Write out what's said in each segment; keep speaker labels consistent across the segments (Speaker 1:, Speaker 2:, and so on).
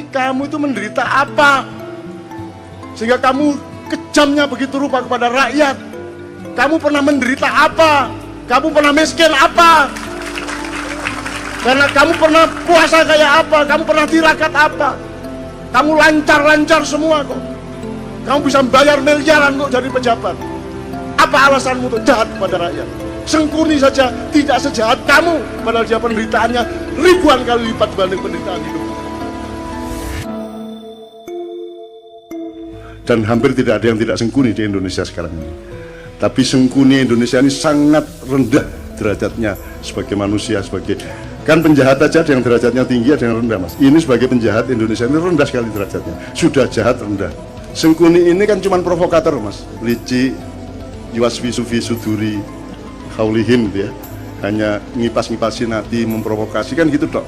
Speaker 1: kamu itu menderita apa? Sehingga kamu kejamnya begitu rupa kepada rakyat. Kamu pernah menderita apa? Kamu pernah miskin apa? Karena kamu pernah puasa kayak apa? Kamu pernah tirakat apa? Kamu lancar-lancar semua kok. Kamu bisa bayar miliaran kok jadi pejabat. Apa alasanmu untuk jahat kepada rakyat? Sengkuni saja tidak sejahat kamu, padahal dia penderitaannya ribuan kali lipat dibanding penderitaan hidup. Dan hampir tidak ada yang tidak sengkuni di Indonesia sekarang ini. Tapi sengkuni Indonesia ini sangat rendah derajatnya sebagai manusia, sebagai kan penjahat aja ada yang derajatnya tinggi, ada yang rendah, Mas. Ini sebagai penjahat Indonesia ini rendah sekali derajatnya. Sudah jahat rendah. Sengkuni ini kan cuma provokator, Mas. Licik, yuwasvisu suduri, haulihim gitu ya. Hanya ngipas-ngipasin hati, memprovokasi kan gitu dok.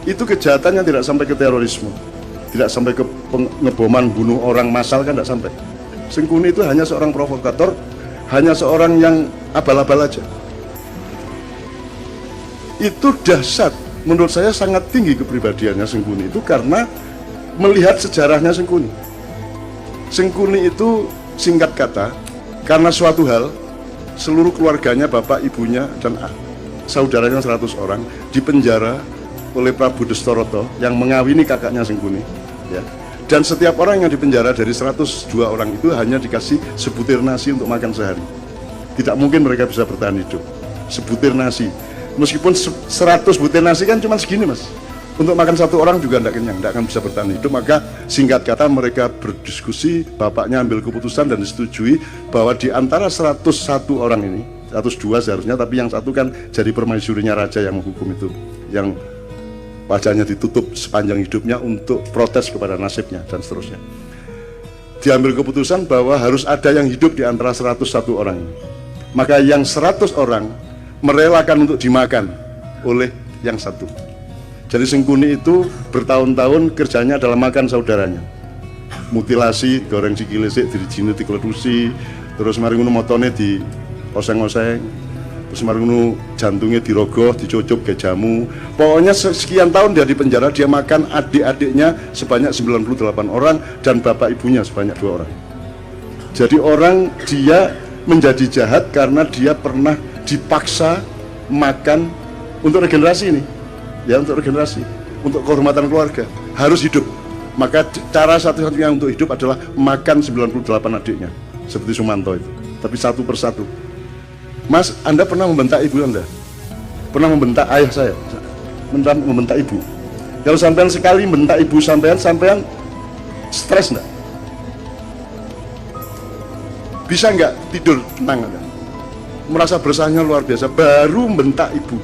Speaker 1: Itu kejahatannya tidak sampai ke terorisme, tidak sampai ke pengeboman, bunuh orang massal kan tidak sampai. Sengkuni itu hanya seorang provokator, hanya seorang yang abal-abal aja. Itu dahsyat, menurut saya sangat tinggi kepribadiannya Sengkuni itu karena melihat sejarahnya Sengkuni. Sengkuni itu singkat kata, karena suatu hal, seluruh keluarganya, bapak, ibunya, dan saudaranya 100 orang dipenjara oleh Prabu Destoroto yang mengawini kakaknya Sengkuni. Ya. Dan setiap orang yang dipenjara dari 102 orang itu hanya dikasih sebutir nasi untuk makan sehari. Tidak mungkin mereka bisa bertahan hidup. Sebutir nasi. Meskipun 100 butir nasi kan cuma segini, Mas. Untuk makan satu orang juga tidak kenyang, tidak akan bisa bertahan hidup. Maka singkat kata mereka berdiskusi, bapaknya ambil keputusan dan disetujui bahwa di antara 101 orang ini, 102 seharusnya, tapi yang satu kan jadi permaisurinya raja yang menghukum itu, yang wajahnya ditutup sepanjang hidupnya untuk protes kepada nasibnya dan seterusnya. Diambil keputusan bahwa harus ada yang hidup di antara 101 orang ini. Maka yang 100 orang merelakan untuk dimakan oleh yang satu. Jadi Sengkuni itu bertahun-tahun kerjanya adalah makan saudaranya. Mutilasi, goreng sikilisik, dirijini, dikledusi, terus mari ngono motone di oseng-oseng, terus mari ngono jantungnya dirogoh, dicucup ke jamu. Pokoknya sekian tahun dia di penjara, dia makan adik-adiknya sebanyak 98 orang dan bapak ibunya sebanyak 2 orang. Jadi orang dia menjadi jahat karena dia pernah dipaksa makan untuk regenerasi ini. Ya, untuk regenerasi, untuk kehormatan keluarga, harus hidup. Maka cara satu-satunya untuk hidup adalah makan 98 adiknya, seperti Sumanto itu, tapi satu persatu. Mas, Anda pernah membentak ibu Anda? Pernah membentak ayah saya? Membentak ibu? Kalau sampean sekali membentak ibu sampean stres enggak? Bisa enggak tidur tenang Anda? Merasa bersahnya luar biasa, baru membentak ibu.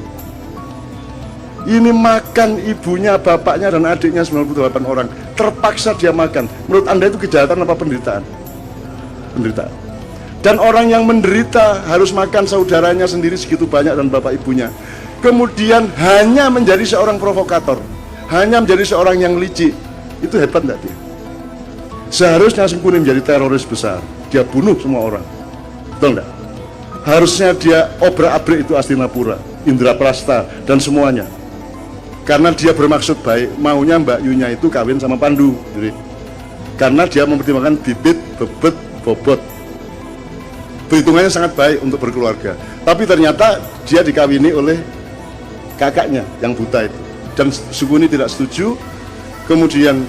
Speaker 1: Ini makan ibunya, bapaknya, dan adiknya 98 orang. Terpaksa dia makan. Menurut Anda itu kejahatan apa penderitaan? Penderitaan. Dan orang yang menderita harus makan saudaranya sendiri segitu banyak dan bapak ibunya. Kemudian hanya menjadi seorang provokator, hanya menjadi seorang yang licik. Itu hebat enggak dia? Seharusnya Sengkuni menjadi teroris besar. Dia bunuh semua orang. Betul enggak? Harusnya dia obrak-abrik itu Hastinapura, Indraprasta, dan semuanya. Karena dia bermaksud baik, maunya Mbak Yunya itu kawin sama Pandu. Jadi, karena dia mempertimbangkan bibit, bebet, bobot. Perhitungannya sangat baik untuk berkeluarga. Tapi ternyata dia dikawini oleh kakaknya yang buta itu. Dan Sengkuni tidak setuju. Kemudian,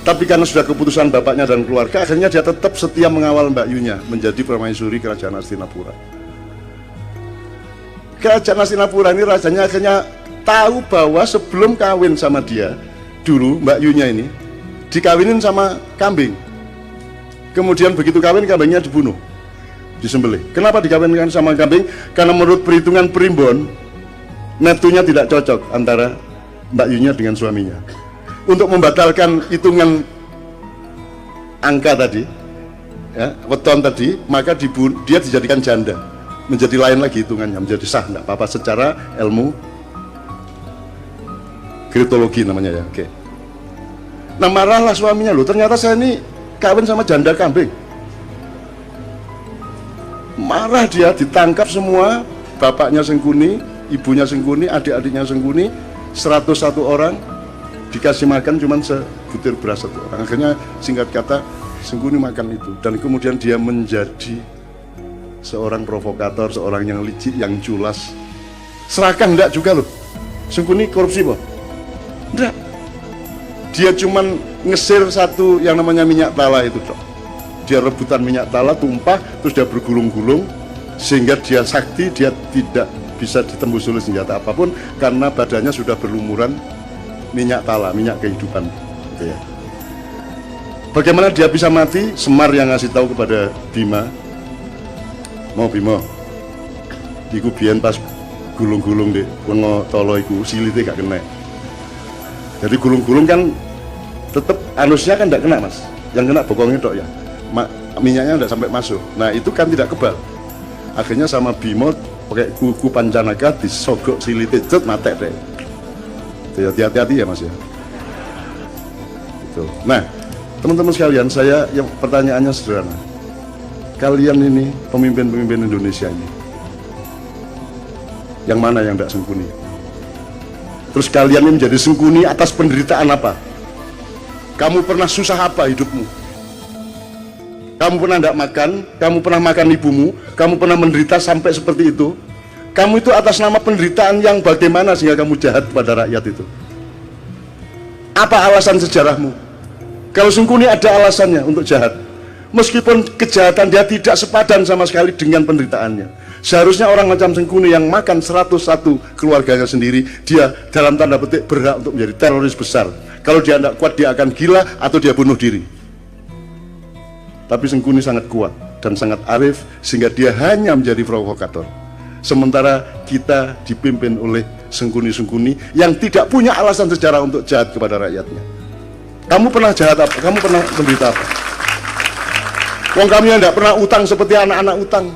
Speaker 1: tapi karena sudah keputusan bapaknya dan keluarga, akhirnya dia tetap setia mengawal Mbak Yunya menjadi permaisuri kerajaan Hastinapura. Kerajaan Hastinapura ini rajanya akhirnya tahu bahwa sebelum kawin sama dia, dulu Mbak Yunya ini dikawinin sama kambing. Kemudian begitu kawin, kambingnya dibunuh, disembelih. Kenapa dikawinkan sama kambing? Karena menurut perhitungan primbon, neptunya tidak cocok antara Mbak Yunya dengan suaminya. Untuk membatalkan hitungan angka tadi, ya, weton tadi, maka dia dijadikan janda, menjadi lain lagi hitungannya, menjadi sah, enggak apa-apa secara ilmu kritologi namanya ya. Oke. Nah marahlah suaminya, loh ternyata saya ini kawin sama janda kambing. Marah dia, ditangkap semua, bapaknya Sengkuni, ibunya Sengkuni, adik-adiknya Sengkuni, 101 orang. dikasih makan cuma sebutir beras satu orang. Akhirnya singkat kata Sengkuni makan itu, dan kemudian dia menjadi seorang provokator, seorang yang licik, yang culas. Serakah enggak juga loh. Sengkuni korupsi boh? Enggak. Dia cuman ngesir satu yang namanya minyak tala itu dok. Dia rebutan minyak tala, tumpah, terus dia bergulung-gulung sehingga dia sakti, dia tidak bisa ditembus oleh senjata apapun karena badannya sudah berlumuran minyak tala, minyak kehidupan gitu ya. Bagaimana dia bisa mati? Semar yang ngasih tahu kepada Bima, mau Bima iku biyen pas gulung-gulung deh wengo tolo iku silite gak kena. Jadi gulung-gulung kan tetep anusnya kan tidak kena mas, yang kena bokongnya tok ya, minyaknya tidak sampai masuk. Nah itu kan tidak kebal. Akhirnya sama Bimo pakai kuku pancanaga disogok silite cet mate deh. Hati-hati ya mas ya. Gitu. Nah teman-teman sekalian, saya yang pertanyaannya sederhana. Kalian ini pemimpin-pemimpin Indonesia ini, yang mana yang tidak Sengkuni? Terus kalian ini menjadi Sengkuni atas penderitaan apa? Kamu pernah susah apa hidupmu? Kamu pernah tidak makan? Kamu pernah makan ibumu? Kamu pernah menderita sampai seperti itu? Kamu itu atas nama penderitaan yang bagaimana sehingga kamu jahat pada rakyat itu? Apa alasan sejarahmu? Kalau Sengkuni ada alasannya untuk jahat, meskipun kejahatan dia tidak sepadan sama sekali dengan penderitaannya. Seharusnya orang macam Sengkuni yang makan 101 keluarganya sendiri, dia dalam tanda petik berhak untuk menjadi teroris besar. Kalau dia tidak kuat, dia akan gila atau dia bunuh diri. Tapi Sengkuni sangat kuat dan sangat arif sehingga dia hanya menjadi provokator. Sementara kita dipimpin oleh Sengkuni-Sengkuni yang tidak punya alasan sejarah untuk jahat kepada rakyatnya. Kamu pernah jahat apa? Kamu pernah menderita apa? Wong kamu yang tidak pernah utang seperti anak-anak utang.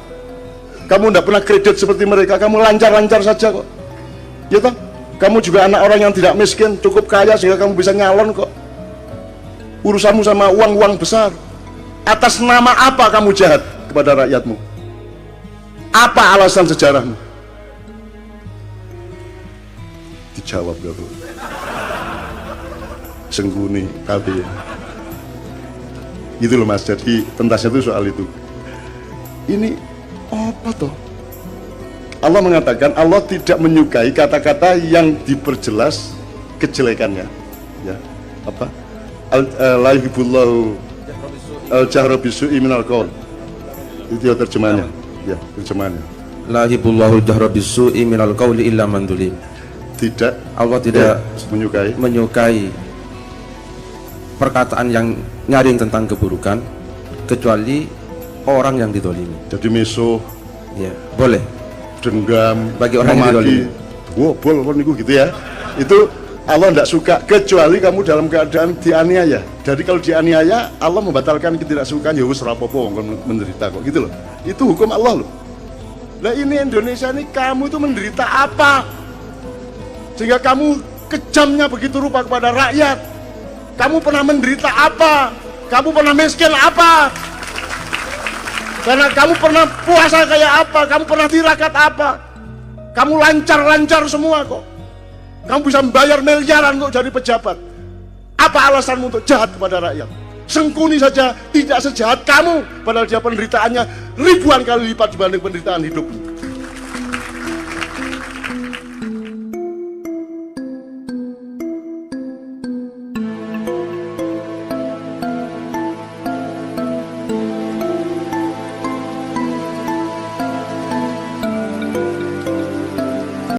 Speaker 1: Kamu tidak pernah kredit seperti mereka. Kamu lancar-lancar saja kok. Ya toh? Kamu juga anak orang yang tidak miskin, cukup kaya sehingga kamu bisa nyalon kok. Urusanmu sama uang-uang besar. Atas nama apa kamu jahat kepada rakyatmu? Apa alasan sejarahmu? Dijawab dulu. Sengkuni tapi gitu loh mas. Jadi pentasnya itu soal itu. Ini apa toh? Allah mengatakan Allah tidak menyukai kata-kata yang diperjelas kejelekannya. Ya, apa? La yuhibbullahu al-jahra bisu'i minal qaul. Itu terjemahannya. Ya, terjemahannya. La yuhibbullahu al-jahra bisu'i minal qauli illa man zulim. Tidak, Allah tidak menyukai perkataan yang nyaring tentang keburukan kecuali orang yang didolimi. Jadi meso, ya boleh. Dendam bagi orang yang didolimi. Wobol pun gitu ya. Itu Allah tidak suka kecuali kamu dalam keadaan dianiaya. Jadi kalau dianiaya Allah membatalkan ketidaksukaan, ya wis rapopo menderita kok gitu loh. Itu hukum Allah loh. Nah ini Indonesia ini kamu itu menderita apa? Sehingga kamu kejamnya begitu rupa kepada rakyat. Kamu pernah menderita apa? Kamu pernah miskin apa? Karena kamu pernah puasa kayak apa? Kamu pernah tirakat apa? Kamu lancar-lancar semua kok. Kamu bisa membayar miliaran untuk jadi pejabat. Apa alasanmu untuk jahat kepada rakyat? Sengkuni saja tidak sejahat kamu, padahal dia penderitaannya ribuan kali lipat dibanding penderitaan hidupmu.